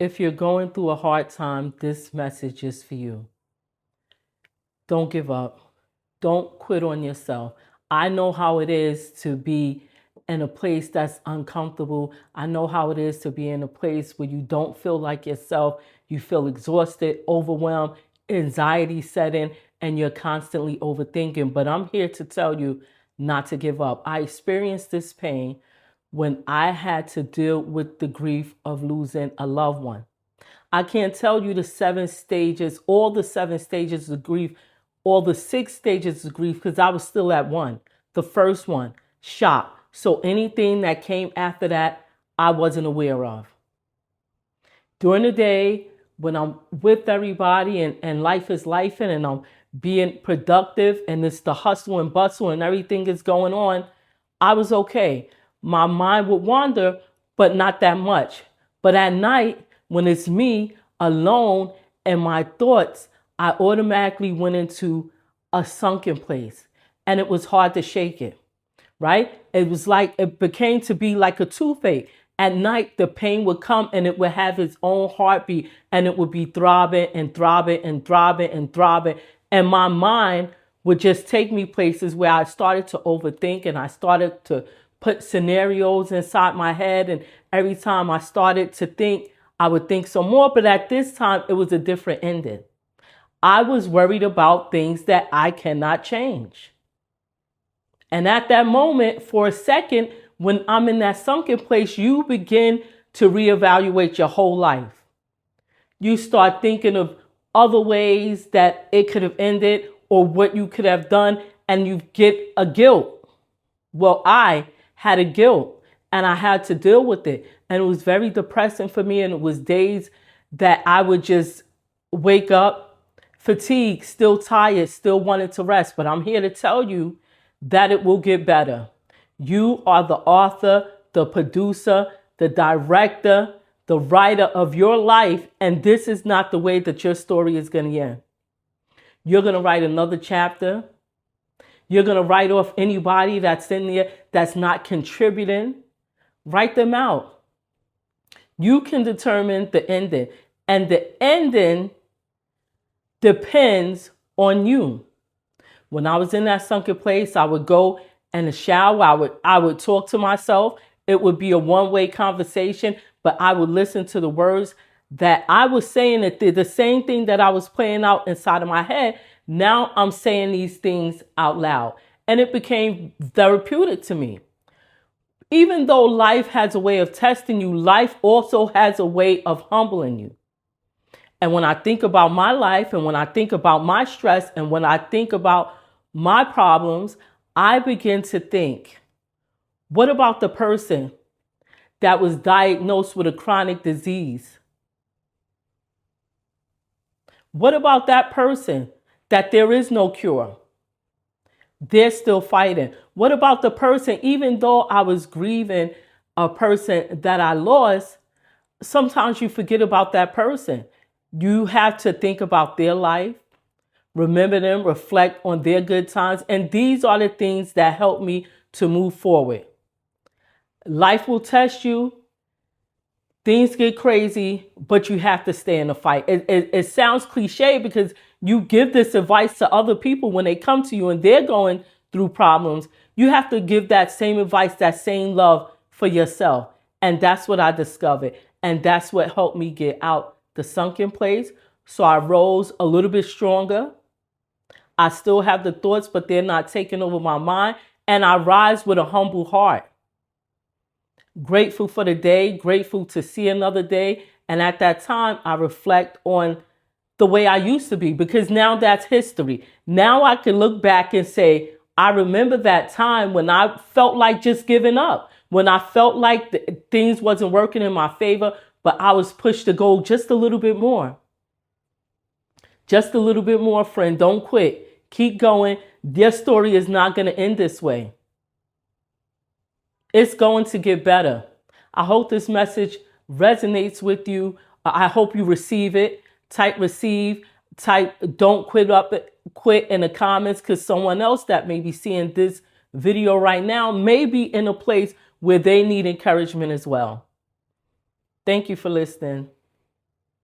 If you're going through a hard time, this message is for you. Don't give up. Don't quit on yourself. I know how it is to be in a place that's uncomfortable. I know how it is to be in a place where you don't feel like yourself. You feel exhausted, overwhelmed, anxiety setting, and you're constantly overthinking. But I'm here to tell you not to give up. I experienced this pain when I had to deal with the grief of losing a loved one. I can't tell you the 7 stages, all the 7 stages of grief, all the 6 stages of grief, because I was still at one. The first one, shock. So anything that came after that, I wasn't aware of. During the day, when I'm with everybody and life is life and I'm being productive and it's the hustle and bustle and everything is going on, I was okay. My mind would wander, but not that much. But at night, when it's me alone and my thoughts, I automatically went into a sunken place and it was hard to shake it, right? It was like, it became to be like a toothache. At night, the pain would come and it would have its own heartbeat and it would be throbbing and throbbing and throbbing and throbbing. And my mind would just take me places where I started to overthink and I started to put scenarios inside my head. And every time I started to think, I would think some more. But at this time, it was a different ending. I was worried about things that I cannot change. And at that moment, for a second, when I'm in that sunken place, you begin to reevaluate your whole life. You start thinking of other ways that it could have ended or what you could have done, and you get a guilt. Well, I had a guilt and I had to deal with it. And it was very depressing for me. And it was days that I would just wake up fatigued, still tired, still wanted to rest. But I'm here to tell you that it will get better. You are the author, the producer, the director, the writer of your life. And this is not the way that your story is going to end. You're going to write another chapter. You're going to write off anybody that's in there that's not contributing. Write them out. You can determine the ending. And the ending depends on you. When I was in that sunken place, I would go in the shower. I would talk to myself. It would be a one-way conversation, but I would listen to the words that I was saying, that the same thing that I was playing out inside of my head. Now I'm saying these things out loud. And it became therapeutic to me. Even though life has a way of testing you, life also has a way of humbling you. And when I think about my life and when I think about my stress and when I think about my problems, I begin to think, what about the person that was diagnosed with a chronic disease? What about that person that there is no cure? They're still fighting. What about the person, even though I was grieving a person that I lost, sometimes you forget about that person. You have to think about their life, remember them, reflect on their good times. And these are the things that help me to move forward. Life will test you. Things get crazy, but you have to stay in the fight. It sounds cliche because you give this advice to other people when they come to you and they're going through problems. You have to give that same advice, that same love for yourself. And that's what I discovered. And that's what helped me get out the sunken place. So I rose a little bit stronger. I still have the thoughts, but they're not taking over my mind. And I rise with a humble heart. Grateful for the day, grateful to see another day. And at that time, I reflect on the way I used to be, because now that's history. Now I can look back and say, I remember that time when I felt like just giving up, when I felt like things wasn't working in my favor, but I was pushed to go just a little bit more. Just a little bit more, friend. Don't quit. Keep going. Your story is not going to end this way. It's going to get better. I hope this message resonates with you. I hope you receive it. Type receive, type don't quit in the comments, because someone else that may be seeing this video right now may be in a place where they need encouragement as well. Thank you for listening.